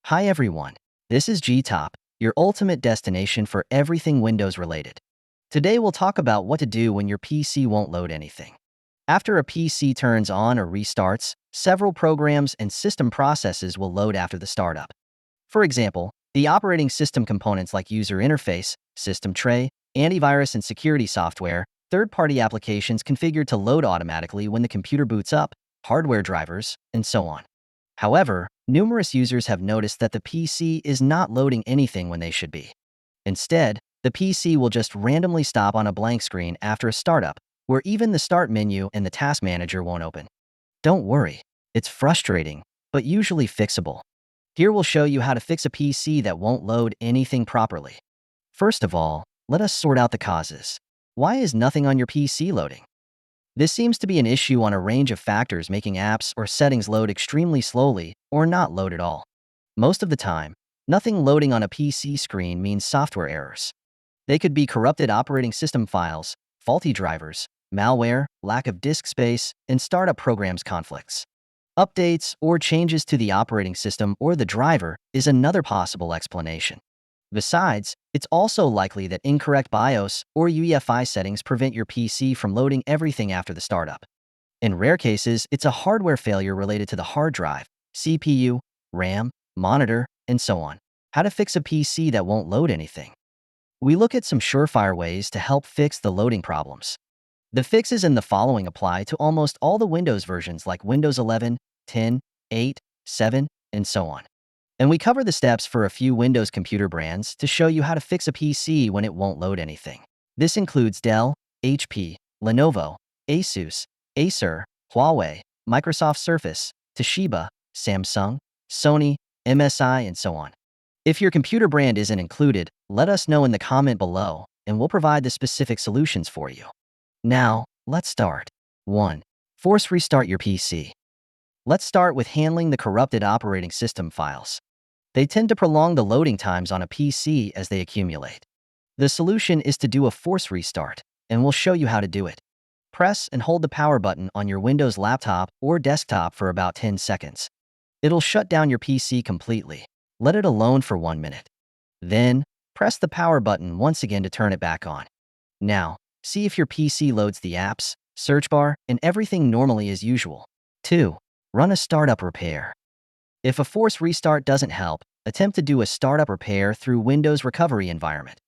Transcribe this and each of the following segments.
Hi everyone, this is G-Top, your ultimate destination for everything Windows related. Today we'll talk about what to do when your PC won't load anything. After a PC turns on or restarts, several programs and system processes will load after the startup. For example, the operating system components like user interface, system tray, antivirus and security software, third-party applications configured to load automatically when the computer boots up, hardware drivers, and so on. However, numerous users have noticed that the PC is not loading anything when they should be. Instead, the PC will just randomly stop on a blank screen after a startup, where even the Start menu and the Task Manager won't open. Don't worry, it's frustrating, but usually fixable. Here we'll show you how to fix a PC that won't load anything properly. First of all, let us sort out the causes. Why is nothing on your PC loading? This seems to be an issue on a range of factors, making apps or settings load extremely slowly or not load at all. Most of the time, nothing loading on a PC screen means software errors. They could be corrupted operating system files, faulty drivers, malware, lack of disk space, and startup programs conflicts. Updates or changes to the operating system or the driver is another possible explanation. Besides, it's also likely that incorrect BIOS or UEFI settings prevent your PC from loading everything after the startup. In rare cases, it's a hardware failure related to the hard drive, CPU, RAM, monitor, and so on. How to fix a PC that won't load anything? We look at some surefire ways to help fix the loading problems. The fixes in the following apply to almost all the Windows versions like Windows 11, 10, 8, 7, and so on. And we cover the steps for a few Windows computer brands to show you how to fix a PC when it won't load anything. This includes Dell, HP, Lenovo, Asus, Acer, Huawei, Microsoft Surface, Toshiba, Samsung, Sony, MSI, and so on. If your computer brand isn't included, let us know in the comment below, and we'll provide the specific solutions for you. Now, let's start. 1. Force restart your PC. Let's start with handling the corrupted operating system files. They tend to prolong the loading times on a PC as they accumulate. The solution is to do a force restart, and we'll show you how to do it. Press and hold the power button on your Windows laptop or desktop for about 10 seconds. It'll shut down your PC completely. Let it alone for 1 minute. Then, press the power button once again to turn it back on. Now, see if your PC loads the apps, search bar, and everything normally as usual. 2. Run a startup repair. If a force restart doesn't help, attempt to do a startup repair through Windows Recovery Environment.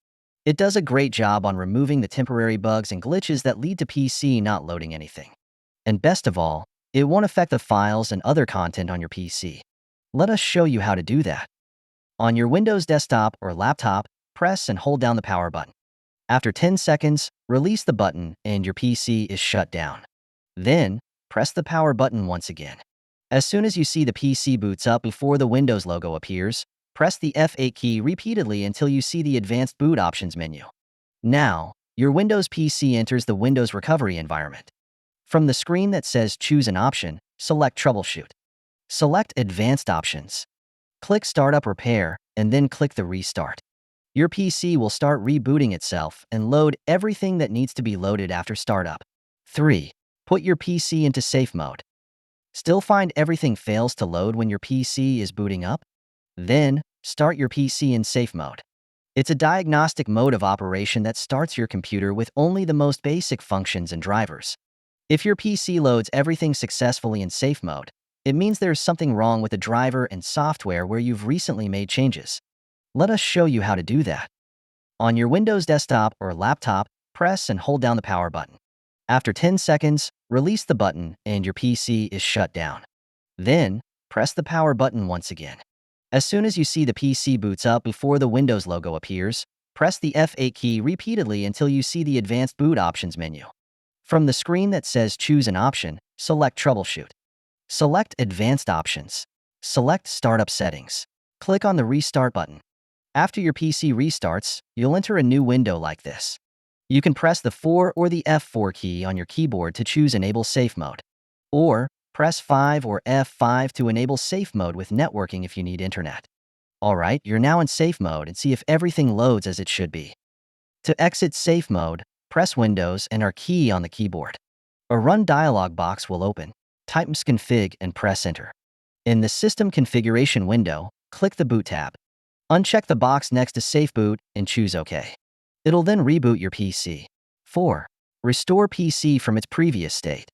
It does a great job on removing the temporary bugs and glitches that lead to PC not loading anything. And best of all, it won't affect the files and other content on your PC. Let us show you how to do that. On your Windows desktop or laptop, press and hold down the power button. After 10 seconds, release the button and your PC is shut down. Then, press the power button once again. As soon as you see the PC boots up before the Windows logo appears, press the F8 key repeatedly until you see the Advanced Boot Options menu. Now, your Windows PC enters the Windows Recovery Environment. From the screen that says Choose an Option, select Troubleshoot. Select Advanced Options. Click Startup Repair, and then click the Restart. Your PC will start rebooting itself and load everything that needs to be loaded after startup. 3. Put your PC into safe mode. Still find everything fails to load when your PC is booting up? Then, start your PC in safe mode. It's a diagnostic mode of operation that starts your computer with only the most basic functions and drivers. If your PC loads everything successfully in safe mode, it means there's something wrong with the driver and software where you've recently made changes. Let us show you how to do that. On your Windows desktop or laptop, press and hold down the power button. After 10 seconds, release the button and your PC is shut down. Then, press the power button once again. As soon as you see the PC boots up before the Windows logo appears, press the F8 key repeatedly until you see the Advanced Boot Options menu. From the screen that says Choose an Option, select Troubleshoot. Select Advanced Options. Select Startup Settings. Click on the Restart button. After your PC restarts, you'll enter a new window like this. You can press the 4 or the F4 key on your keyboard to choose Enable Safe Mode. Or, press 5 or F5 to enable safe mode with networking if you need internet. Alright, you're now in safe mode and see if everything loads as it should be. To exit safe mode, press Windows and our key on the keyboard. A Run dialog box will open. Type msconfig and press Enter. In the System Configuration window, click the Boot tab. Uncheck the box next to Safe Boot and choose OK. It'll then reboot your PC. 4. Restore PC from its previous state.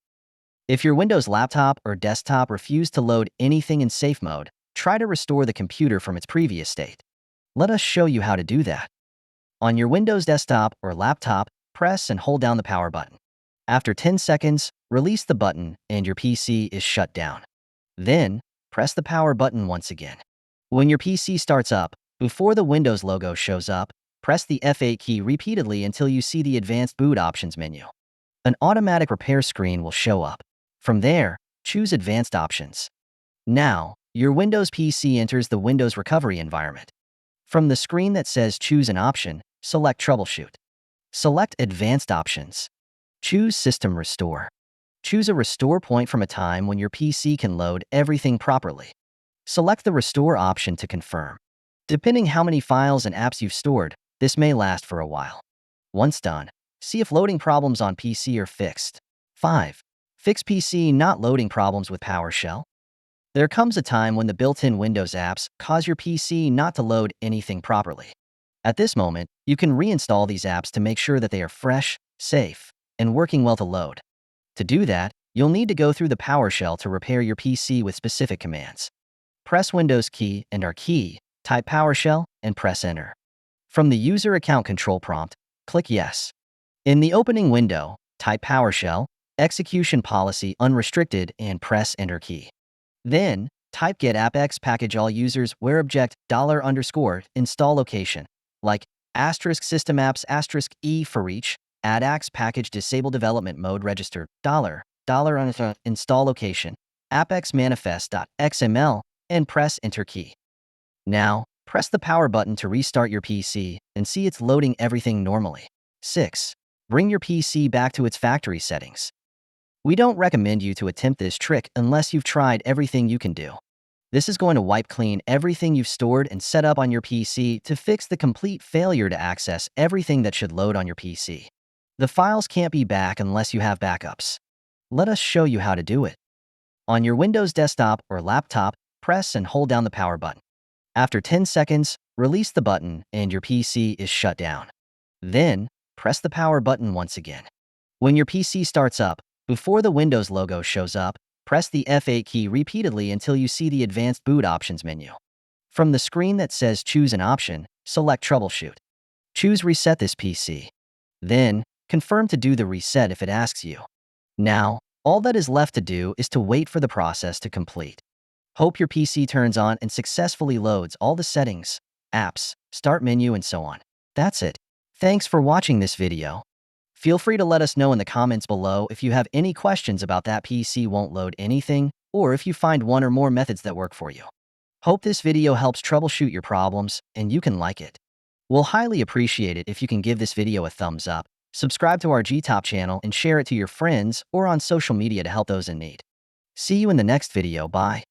If your Windows laptop or desktop refused to load anything in safe mode, try to restore the computer from its previous state. Let us show you how to do that. On your Windows desktop or laptop, press and hold down the power button. After 10 seconds, release the button and your PC is shut down. Then, press the power button once again. When your PC starts up, before the Windows logo shows up, press the F8 key repeatedly until you see the Advanced Boot Options menu. An automatic repair screen will show up. From there, choose Advanced Options. Now, your Windows PC enters the Windows recovery environment. From the screen that says Choose an Option, select Troubleshoot. Select Advanced Options. Choose System Restore. Choose a restore point from a time when your PC can load everything properly. Select the Restore option to confirm. Depending how many files and apps you've stored, this may last for a while. Once done, see if loading problems on PC are fixed. 5. Fix PC not loading problems with Powershell. There comes a time when the built-in Windows apps cause your PC not to load anything properly. At this moment, you can reinstall these apps to make sure that they are fresh, safe, and working well to load. To do that, you'll need to go through the Powershell to repair your PC with specific commands. Press Windows key and R key, type PowerShell, and press Enter. From the User Account Control prompt, click Yes. In the opening window, type PowerShell, Execution Policy Unrestricted, and press Enter key. Then, type Get AppX Package All Users Where Object $_ Install Location, like *System Apps *E for each, AddAX Package Disable Development Mode Register $$ Install Location, AppX Manifest.xml, and press Enter key. Now, press the power button to restart your PC and see it's loading everything normally. 6. Bring your PC back to its factory settings. We don't recommend you to attempt this trick unless you've tried everything you can do. This is going to wipe clean everything you've stored and set up on your PC to fix the complete failure to access everything that should load on your PC. The files can't be back unless you have backups. Let us show you how to do it. On your Windows desktop or laptop, press and hold down the power button. After 10 seconds, release the button and your PC is shut down. Then, press the power button once again. When your PC starts up, before the Windows logo shows up, press the F8 key repeatedly until you see the Advanced Boot Options menu. From the screen that says Choose an Option, select Troubleshoot. Choose Reset this PC. Then, confirm to do the reset if it asks you. Now, all that is left to do is to wait for the process to complete. Hope your PC turns on and successfully loads all the settings, apps, start menu, and so on. That's it. Thanks for watching this video. Feel free to let us know in the comments below if you have any questions about that PC won't load anything, or if you find one or more methods that work for you. Hope this video helps troubleshoot your problems and you can like it. We'll highly appreciate it if you can give this video a thumbs up, subscribe to our GTop channel, and share it to your friends or on social media to help those in need. See you in the next video. Bye.